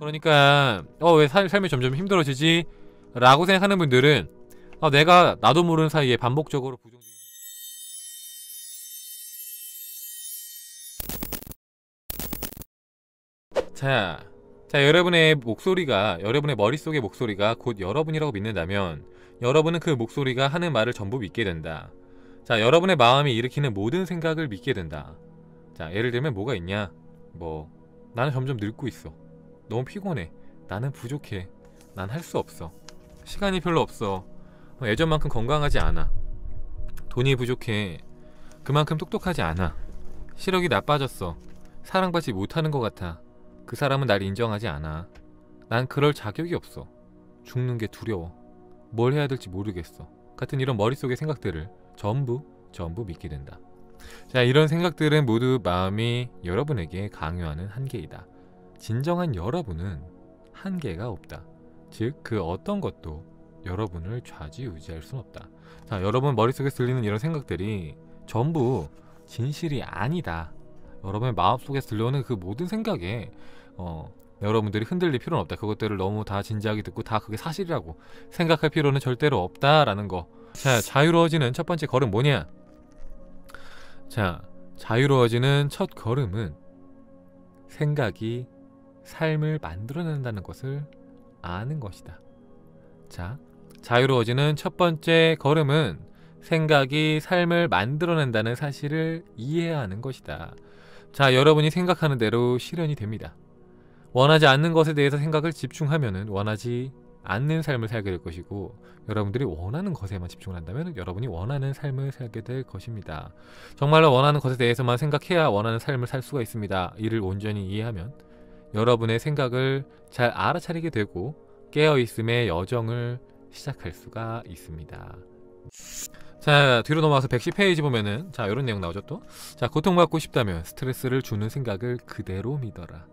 그러니까 왜 삶이 점점 힘들어지지? 라고 생각하는 분들은 내가 나도 모르는 사이에 반복적으로 부정적인 자, 여러분의 목소리가, 여러분의 머릿속의 목소리가 곧 여러분이라고 믿는다면 여러분은 그 목소리가 하는 말을 전부 믿게 된다. 자, 여러분의 마음이 일으키는 모든 생각을 믿게 된다. 자, 예를 들면 뭐가 있냐? 나는 점점 늙고 있어. 너무 피곤해. 나는 부족해. 난 할 수 없어. 시간이 별로 없어. 예전만큼 건강하지 않아. 돈이 부족해. 그만큼 똑똑하지 않아. 시력이 나빠졌어. 사랑받지 못하는 것 같아. 그 사람은 날 인정하지 않아. 난 그럴 자격이 없어. 죽는 게 두려워. 뭘 해야 될지 모르겠어. 같은 이런 머릿속의 생각들을 전부 믿게 된다. 자, 이런 생각들은 모두 마음이 여러분에게 강요하는 한계이다. 진정한 여러분은 한계가 없다. 즉, 그 어떤 것도 여러분을 좌지우지할 순 없다. 자, 여러분 머릿속에서 들리는 이런 생각들이 전부 진실이 아니다. 여러분의 마음속에서 들려오는 그 모든 생각에 여러분들이 흔들릴 필요는 없다. 그것들을 너무 다 진지하게 듣고 다 그게 사실이라고 생각할 필요는 절대로 없다라는 거. 자, 자유로워지는 첫 번째 걸음 뭐냐? 자, 자유로워지는 첫 걸음은 생각이 삶을 만들어낸다는 것을 아는 것이다. 자, 자유로워지는 첫 번째 걸음은 생각이 삶을 만들어낸다는 사실을 이해하는 것이다. 자, 여러분이 생각하는 대로 실현이 됩니다. 원하지 않는 것에 대해서 생각을 집중하면은 원하지 않는 삶을 살게 될 것이고, 여러분들이 원하는 것에만 집중을 한다면 여러분이 원하는 삶을 살게 될 것입니다. 정말로 원하는 것에 대해서만 생각해야 원하는 삶을 살 수가 있습니다. 이를 온전히 이해하면 여러분의 생각을 잘 알아차리게 되고 깨어있음의 여정을 시작할 수가 있습니다. 자, 뒤로 넘어와서 110페이지 보면은 자, 이런 내용 나오죠 또. 자, 고통받고 싶다면 스트레스를 주는 생각을 그대로 믿어라.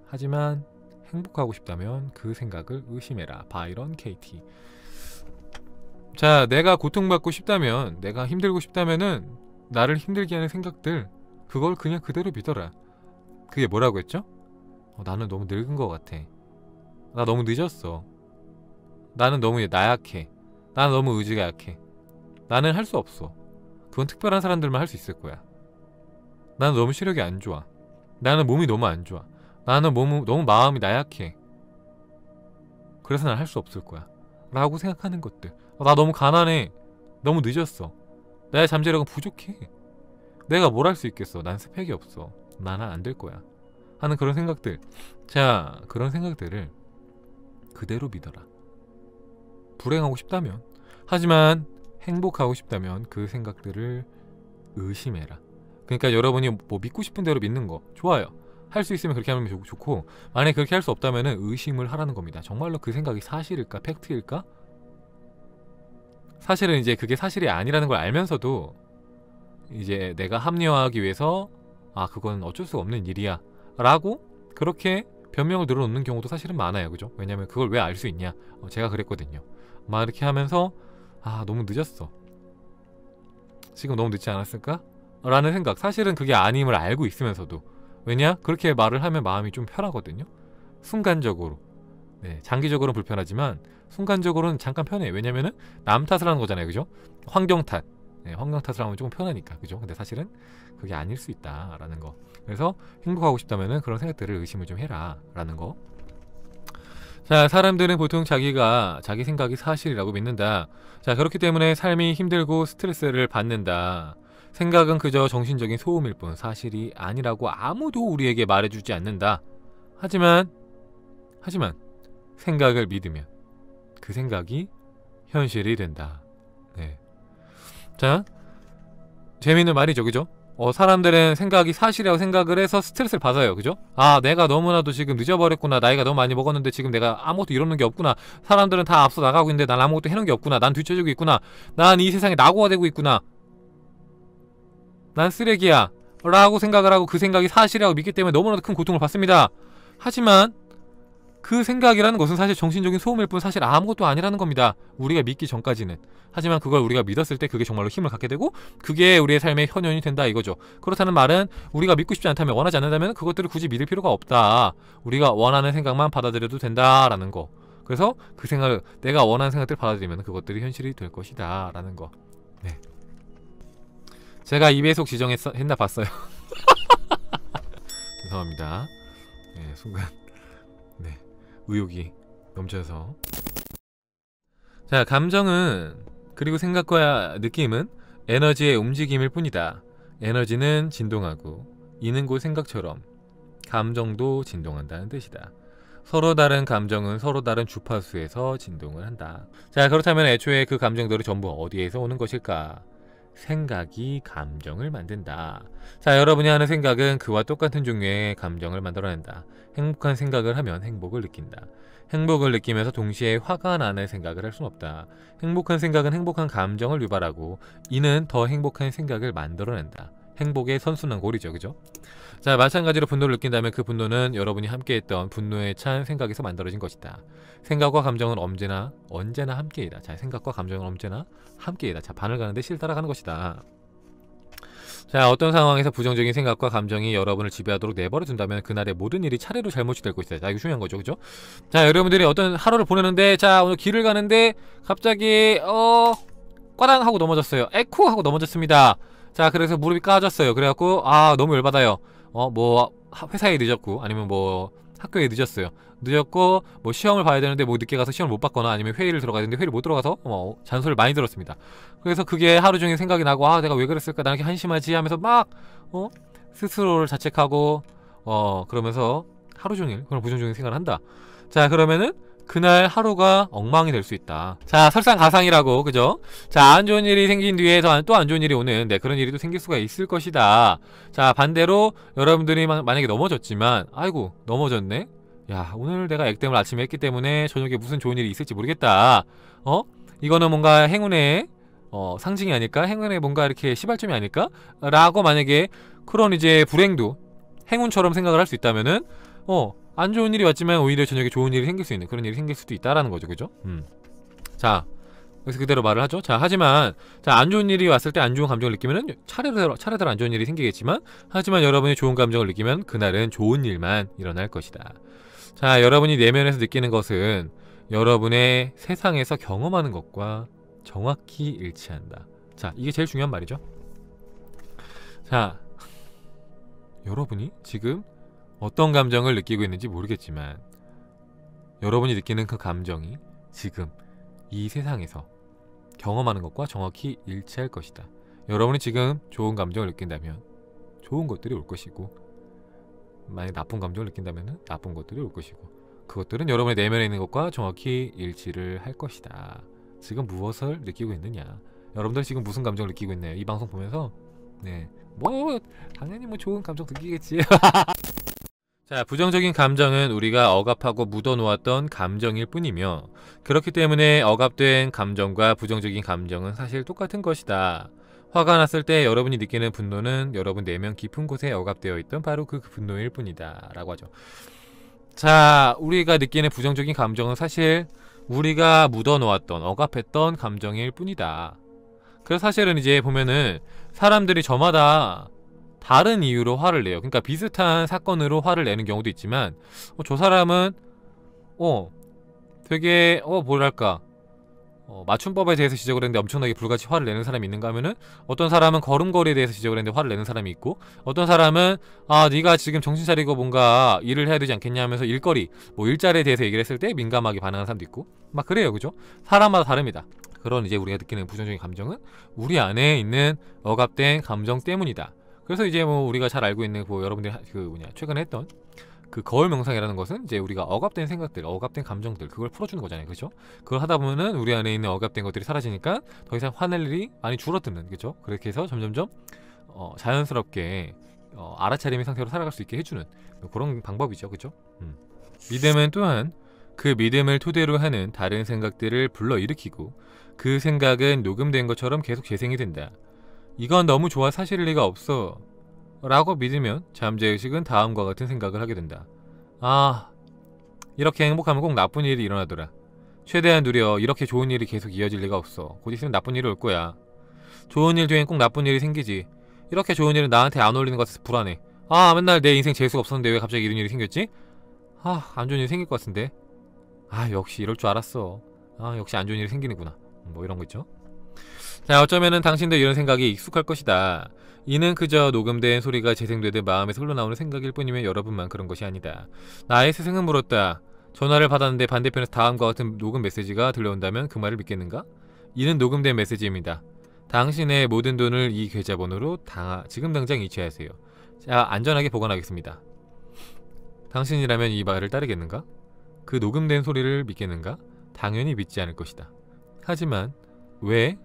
하지만 행복하고 싶다면 그 생각을 의심해라. 바이런 케이티. 자, 내가 고통받고 싶다면, 내가 힘들고 싶다면은 나를 힘들게 하는 생각들, 그걸 그냥 그대로 믿어라. 그게 뭐라고 했죠? 나는 너무 늙은 것 같아. 나 너무 늦었어. 나는 너무 나약해. 나는 너무 의지가 약해. 나는 할 수 없어. 그건 특별한 사람들만 할 수 있을 거야. 나는 너무 시력이 안 좋아. 나는 몸이 너무 안 좋아. 나는 너무 마음이 나약해. 그래서 난 할 수 없을 거야. 라고 생각하는 것들. 나 너무 가난해. 너무 늦었어. 나의 잠재력은 부족해. 내가 뭘 할 수 있겠어. 난 스펙이 없어. 나는 안 될 거야. 하는 그런 생각들. 자, 그런 생각들을 그대로 믿어라. 불행하고 싶다면, 하지만 행복하고 싶다면 그 생각들을 의심해라. 그러니까 여러분이 뭐 믿고 싶은 대로 믿는 거 좋아요. 할 수 있으면 그렇게 하면 좋고, 만약에 그렇게 할 수 없다면 의심을 하라는 겁니다. 정말로 그 생각이 사실일까? 팩트일까? 사실은 이제 그게 사실이 아니라는 걸 알면서도 이제 내가 합리화하기 위해서 그건 어쩔 수 없는 일이야 라고 그렇게 변명을 늘어놓는 경우도 사실은 많아요. 그죠? 왜냐면 그걸 왜 알 수 있냐? 제가 그랬거든요. 막 이렇게 하면서 너무 늦었어. 지금 너무 늦지 않았을까? 라는 생각. 사실은 그게 아님을 알고 있으면서도. 왜냐? 그렇게 말을 하면 마음이 좀 편하거든요. 순간적으로. 네, 장기적으로는 불편하지만 순간적으로는 잠깐 편해요. 왜냐면은 남 탓을 하는 거잖아요. 그죠? 환경 탓. 네, 환경 탓을 하면 조금 편하니까. 그죠? 근데 사실은 그게 아닐 수 있다 라는 거. 그래서 행복하고 싶다면은 그런 생각들을 의심을 좀 해라 라는 거. 자, 사람들은 보통 자기 생각이 사실이라고 믿는다. 자, 그렇기 때문에 삶이 힘들고 스트레스를 받는다. 생각은 그저 정신적인 소음일 뿐 사실이 아니라고 아무도 우리에게 말해주지 않는다. 하지만 생각을 믿으면 그 생각이 현실이 된다. 네. 자, 재미있는 말이죠. 그죠? 사람들은 생각이 사실이라고 생각을 해서 스트레스를 받아요. 그죠? 내가 너무나도 지금 늦어버렸구나. 나이가 너무 많이 먹었는데 지금 내가 아무것도 이루는 게 없구나. 사람들은 다 앞서 나가고 있는데 난 아무것도 해놓은 게 없구나. 난 뒤처지고 있구나. 난 이 세상에 낙오가 되고 있구나. 난 쓰레기야 라고 생각을 하고 그 생각이 사실이라고 믿기 때문에 너무나도 큰 고통을 받습니다. 하지만 그 생각이라는 것은 사실 정신적인 소음일 뿐 사실 아무것도 아니라는 겁니다. 우리가 믿기 전까지는. 하지만 그걸 우리가 믿었을 때 그게 정말로 힘을 갖게 되고 그게 우리의 삶의 현현이 된다 이거죠. 그렇다는 말은 우리가 믿고 싶지 않다면, 원하지 않는다면 그것들을 굳이 믿을 필요가 없다. 우리가 원하는 생각만 받아들여도 된다라는 거. 그래서 그 생각, 내가 원하는 생각들을 받아들이면 그것들이 현실이 될 것이다 라는 거. 네. 제가 2배속 지정했나 봤어요. 죄송합니다. 네, 순간 네, 의욕이 넘쳐서. 자, 감정은, 그리고 생각과 느낌은 에너지의 움직임일 뿐이다. 에너지는 진동하고 이는 곧 생각처럼 감정도 진동한다는 뜻이다. 서로 다른 감정은 서로 다른 주파수에서 진동을 한다. 자, 그렇다면 애초에 그 감정들이 전부 어디에서 오는 것일까? 생각이 감정을 만든다. 자, 여러분이 하는 생각은 그와 똑같은 종류의 감정을 만들어낸다. 행복한 생각을 하면 행복을 느낀다. 행복을 느끼면서 동시에 화가 나는 생각을 할 순 없다. 행복한 생각은 행복한 감정을 유발하고 이는 더 행복한 생각을 만들어낸다. 행복의 선순환골이죠, 그죠? 자, 마찬가지로 분노를 느낀다면 그 분노는 여러분이 함께했던 분노에 찬 생각에서 만들어진 것이다. 생각과 감정은 언제나 함께이다. 자, 생각과 감정은 언제나 함께이다. 자, 반을 가는데 실 따라가는 것이다. 자, 어떤 상황에서 부정적인 생각과 감정이 여러분을 지배하도록 내버려 둔다면 그날의 모든 일이 차례로 잘못이 될 것이다. 자, 이거 중요한 거죠, 그죠? 자, 여러분들이 어떤 하루를 보내는데, 자, 오늘 길을 가는데 갑자기 꽈당 하고 넘어졌어요. 에코 하고 넘어졌습니다. 자, 그래서 무릎이 까졌어요. 그래갖고 너무 열받아요. 뭐 회사에 늦었고, 아니면 뭐 학교에 늦었어요. 늦었고 뭐 시험을 봐야 되는데 뭐 늦게 가서 시험을 못 봤거나, 아니면 회의를 들어가야 되는데 회의를 못 들어가서 잔소리를 많이 들었습니다. 그래서 그게 하루 종일 생각이 나고, 내가 왜 그랬을까, 나 이렇게 한심하지 하면서 막 스스로를 자책하고 그러면서 하루 종일 그런 부정적인 생각을 한다. 자, 그러면은 그날 하루가 엉망이 될 수 있다. 자, 설상가상이라고, 그죠? 자, 안 좋은 일이 생긴 뒤에 또 안 좋은 일이 오는, 네, 그런 일이 또 생길 수가 있을 것이다. 자, 반대로 여러분들이 만약에 넘어졌지만, 아이고 넘어졌네, 야, 오늘 내가 액땜을 아침에 했기 때문에 저녁에 무슨 좋은 일이 있을지 모르겠다. 이거는 뭔가 행운의 상징이 아닐까? 행운의 뭔가 이렇게 시발점이 아닐까? 라고 만약에 그런 이제 불행도 행운처럼 생각을 할 수 있다면은 안 좋은 일이 왔지만 오히려 저녁에 좋은 일이 생길 수 있는 그런 일이 생길 수도 있다라는 거죠, 그죠? 자, 그래서 그대로 말을 하죠. 자, 하지만 안 좋은 일이 왔을 때 안 좋은 감정을 느끼면은 차례대로 안 좋은 일이 생기겠지만, 하지만 여러분이 좋은 감정을 느끼면 그날은 좋은 일만 일어날 것이다. 자, 여러분이 내면에서 느끼는 것은 여러분의 세상에서 경험하는 것과 정확히 일치한다. 자, 이게 제일 중요한 말이죠. 자, 여러분이 지금 어떤 감정을 느끼고 있는지 모르겠지만 여러분이 느끼는 그 감정이 지금 이 세상에서 경험하는 것과 정확히 일치할 것이다. 여러분이 지금 좋은 감정을 느낀다면 좋은 것들이 올 것이고, 만약 나쁜 감정을 느낀다면 나쁜 것들이 올 것이고, 그것들은 여러분의 내면에 있는 것과 정확히 일치를 할 것이다. 지금 무엇을 느끼고 있느냐, 여러분들 지금 무슨 감정을 느끼고 있나요? 이 방송 보면서 네, 뭐 당연히 뭐 좋은 감정 느끼겠지. 자, 부정적인 감정은 우리가 억압하고 묻어놓았던 감정일 뿐이며, 그렇기 때문에 억압된 감정과 부정적인 감정은 사실 똑같은 것이다. 화가 났을 때 여러분이 느끼는 분노는 여러분 내면 깊은 곳에 억압되어 있던 바로 그 분노일 뿐이다 라고 하죠. 자, 우리가 느끼는 부정적인 감정은 사실 우리가 묻어놓았던, 억압했던 감정일 뿐이다. 그래서 사실은 이제 보면은 사람들이 저마다 다른 이유로 화를 내요. 그러니까 비슷한 사건으로 화를 내는 경우도 있지만, 저 사람은 되게 뭐랄까 맞춤법에 대해서 지적을 했는데 엄청나게 불같이 화를 내는 사람이 있는가 하면은, 어떤 사람은 걸음걸이에 대해서 지적을 했는데 화를 내는 사람이 있고, 어떤 사람은 네가 지금 정신 차리고 뭔가 일을 해야 되지 않겠냐 하면서 일거리, 뭐 일자리에 대해서 얘기를 했을 때 민감하게 반응하는 사람도 있고, 막 그래요, 그죠? 사람마다 다릅니다. 그런 이제 우리가 느끼는 부정적인 감정은 우리 안에 있는 억압된 감정 때문이다. 그래서 이제 뭐 우리가 잘 알고 있는 여러분들이 최근에 했던 그 거울 명상이라는 것은 이제 우리가 억압된 생각들, 억압된 감정들, 그걸 풀어주는 거잖아요, 그렇죠? 그걸 하다 보면은 우리 안에 있는 억압된 것들이 사라지니까 더 이상 화낼 일이 많이 줄어드는, 그렇죠? 그렇게 해서 점점점 자연스럽게 알아차림의 상태로 살아갈 수 있게 해주는 그런 방법이죠, 그렇죠? 믿음은 또한 그 믿음을 토대로 하는 다른 생각들을 불러일으키고, 그 생각은 녹음된 것처럼 계속 재생이 된다. 이건 너무 좋아 사실일 리가 없어 라고 믿으면 잠재의식은 다음과 같은 생각을 하게 된다. 이렇게 행복하면 꼭 나쁜 일이 일어나더라. 최대한 누려. 이렇게 좋은 일이 계속 이어질 리가 없어. 곧 있으면 나쁜 일이 올 거야. 좋은 일 뒤엔 꼭 나쁜 일이 생기지. 이렇게 좋은 일은 나한테 안 어울리는 것 같아서 불안해. 아, 맨날 내 인생 재수가 없었는데 왜 갑자기 이런 일이 생겼지? 아, 안 좋은 일이 생길 것 같은데. 아, 역시 이럴 줄 알았어. 아, 역시 안 좋은 일이 생기는구나. 뭐 이런 거 있죠. 자, 어쩌면은 당신도 이런 생각이 익숙할 것이다. 이는 그저 녹음된 소리가 재생되듯 마음에서 흘러나오는 생각일 뿐이며 여러분만 그런 것이 아니다. 나의 스승은 물었다. 전화를 받았는데 반대편에서 다음과 같은 녹음 메시지가 들려온다면 그 말을 믿겠는가? 이는 녹음된 메시지입니다. 당신의 모든 돈을 이 계좌번호로 지금 당장 이체하세요. 자, 안전하게 보관하겠습니다. 당신이라면 이 말을 따르겠는가? 그 녹음된 소리를 믿겠는가? 당연히 믿지 않을 것이다. 하지만 왜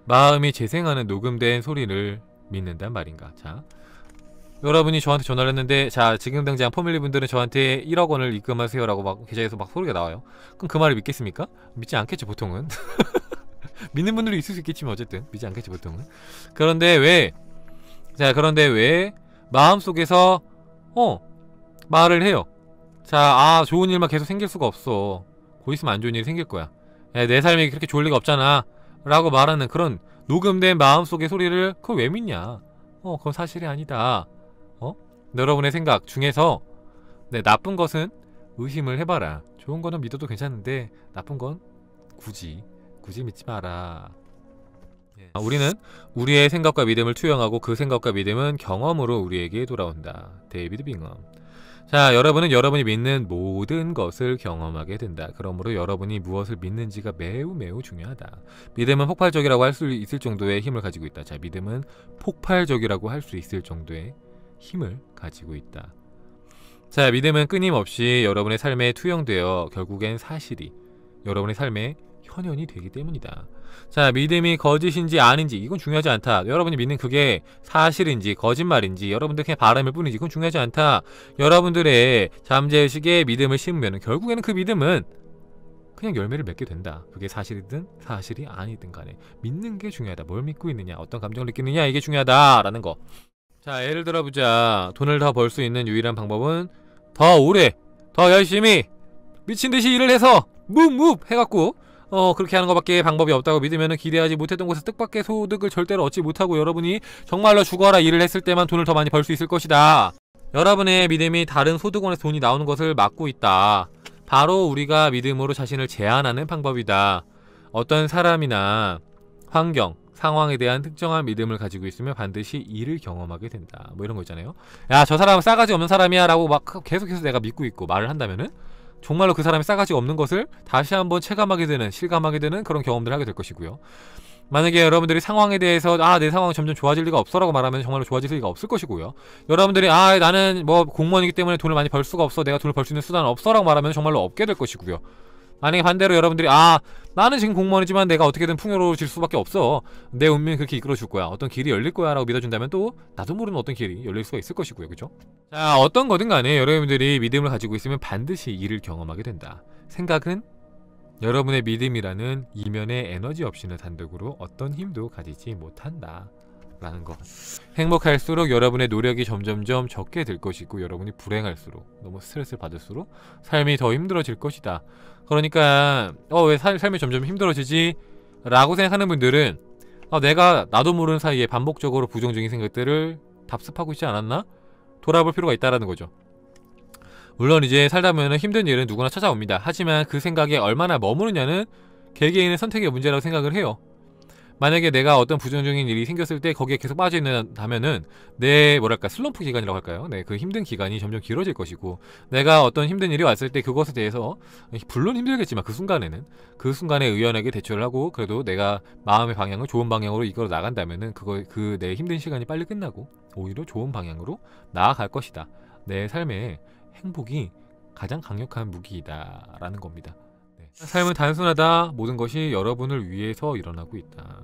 마음이 재생하는 녹음된 소리를 믿는단 말인가? 자, 여러분이 저한테 전화를 했는데, 자, 지금 당장 포밀리 분들은 저한테 1억 원을 입금하세요 라고 막 계좌에서 막 소리가 나와요. 그럼 그 말을 믿겠습니까? 믿지 않겠죠, 보통은. 믿는 분들이 있을 수 있겠지만 어쨌든 믿지 않겠지, 보통은. 그런데 왜 마음속에서 말을 해요. 자, 아, 좋은 일만 계속 생길 수가 없어. 곧 있으면 안 좋은 일이 생길 거야. 야, 내 삶이 그렇게 좋을 리가 없잖아 라고 말하는 그런 녹음된 마음속의 소리를 그걸 왜 믿냐? 그건 사실이 아니다. 여러분의 생각 중에서 나쁜 것은 의심을 해봐라. 좋은 거는 믿어도 괜찮은데 나쁜 건 굳이 믿지 마라. 우리는 우리의 생각과 믿음을 투영하고 그 생각과 믿음은 경험으로 우리에게 돌아온다. 데이비드 빙엄. 자, 여러분은 여러분이 믿는 모든 것을 경험하게 된다. 그러므로 여러분이 무엇을 믿는지가 매우 중요하다. 믿음은 폭발적이라고 할 수 있을 정도의 힘을 가지고 있다. 자, 믿음은 폭발적이라고 할 수 있을 정도의 힘을 가지고 있다. 자, 믿음은 끊임없이 여러분의 삶에 투영되어 결국엔 사실이 여러분의 삶에 현현이 되기 때문이다. 자, 믿음이 거짓인지 아닌지 이건 중요하지 않다. 여러분이 믿는 그게 사실인지 거짓말인지 여러분들 그냥 바람일 뿐이지 그건 중요하지 않다. 여러분들의 잠재의식에 믿음을 심으면 결국에는 그 믿음은 그냥 열매를 맺게 된다. 그게 사실이든 사실이 아니든 간에 믿는 게 중요하다. 뭘 믿고 있느냐, 어떤 감정을 느끼느냐, 이게 중요하다라는 거. 자, 예를 들어보자. 돈을 더 벌 수 있는 유일한 방법은 더 오래, 더 열심히 미친듯이 일을 해서 묵묵 해갖고 그렇게 하는 것밖에 방법이 없다고 믿으면 기대하지 못했던 곳에서 뜻밖의 소득을 절대로 얻지 못하고 여러분이 정말로 죽어라 일을 했을 때만 돈을 더 많이 벌 수 있을 것이다. 여러분의 믿음이 다른 소득원에서 돈이 나오는 것을 막고 있다. 바로 우리가 믿음으로 자신을 제한하는 방법이다. 어떤 사람이나 환경, 상황에 대한 특정한 믿음을 가지고 있으면 반드시 이를 경험하게 된다. 뭐 이런 거 있잖아요. 야, 저 사람은 싸가지 없는 사람이야 라고 막 계속해서 내가 믿고 있고 말을 한다면은 정말로 그 사람이 싸가지가 없는 것을 다시 한번 체감하게 되는, 실감하게 되는 그런 경험들을 하게 될 것이고요. 만약에 여러분들이 상황에 대해서 내 상황은 점점 좋아질 리가 없어 라고 말하면 정말로 좋아질 리가 없을 것이고요. 여러분들이 나는 뭐 공무원이기 때문에 돈을 많이 벌 수가 없어, 내가 돈을 벌 수 있는 수단은 없어 라고 말하면 정말로 없게 될 것이고요. 만약에 반대로 여러분들이 나는 지금 공무원이지만 내가 어떻게든 풍요로워질 수밖에 없어, 내 운명이 그렇게 이끌어줄 거야, 어떤 길이 열릴 거야 라고 믿어준다면 또 나도 모르는 어떤 길이 열릴 수가 있을 것이고요. 그죠? 자, 어떤 거든 간에 여러분들이 믿음을 가지고 있으면 반드시 이를 경험하게 된다. 생각은 여러분의 믿음이라는 이면의 에너지 없이는 단독으로 어떤 힘도 가지지 못한다 라는 거. 행복할수록 여러분의 노력이 점점점 적게 될 것이고 여러분이 불행할수록, 너무 스트레스를 받을수록 삶이 더 힘들어질 것이다. 그러니까 왜 삶이 점점 힘들어지지? 라고 생각하는 분들은 나도 모르는 사이에 반복적으로 부정적인 생각들을 답습하고 있지 않았나? 돌아볼 필요가 있다라는 거죠. 물론 이제 살다 보면 힘든 일은 누구나 찾아옵니다. 하지만 그 생각에 얼마나 머무르냐는 개개인의 선택의 문제라고 생각을 해요. 만약에 내가 어떤 부정적인 일이 생겼을 때 거기에 계속 빠져있는다면은 내 슬럼프 기간이라고 할까요? 그 힘든 기간이 점점 길어질 것이고, 내가 어떤 힘든 일이 왔을 때 그것에 대해서 물론 힘들겠지만 그 순간에 의연하게 대처를 하고 그래도 내가 마음의 방향을 좋은 방향으로 이끌어 나간다면은 내 힘든 시간이 빨리 끝나고 오히려 좋은 방향으로 나아갈 것이다. 내 삶에 행복이 가장 강력한 무기이다 라는 겁니다. 삶은 단순하다. 모든 것이 여러분을 위해서 일어나고 있다.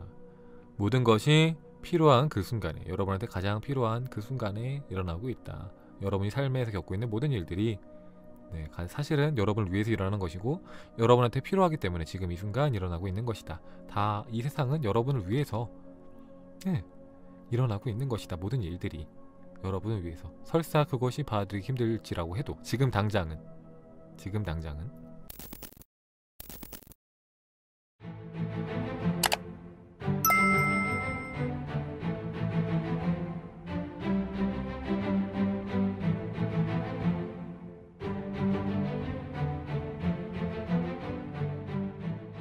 모든 것이 필요한 그 순간에, 여러분한테 가장 필요한 그 순간에 일어나고 있다. 여러분이 삶에서 겪고 있는 모든 일들이 사실은 여러분을 위해서 일어나는 것이고 여러분한테 필요하기 때문에 지금 이 순간 일어나고 있는 것이다. 다 이 세상은 여러분을 위해서 일어나고 있는 것이다. 모든 일들이 여러분을 위해서. 설사 그것이 받아들이기 힘들지라고 해도 지금 당장은 지금 당장은.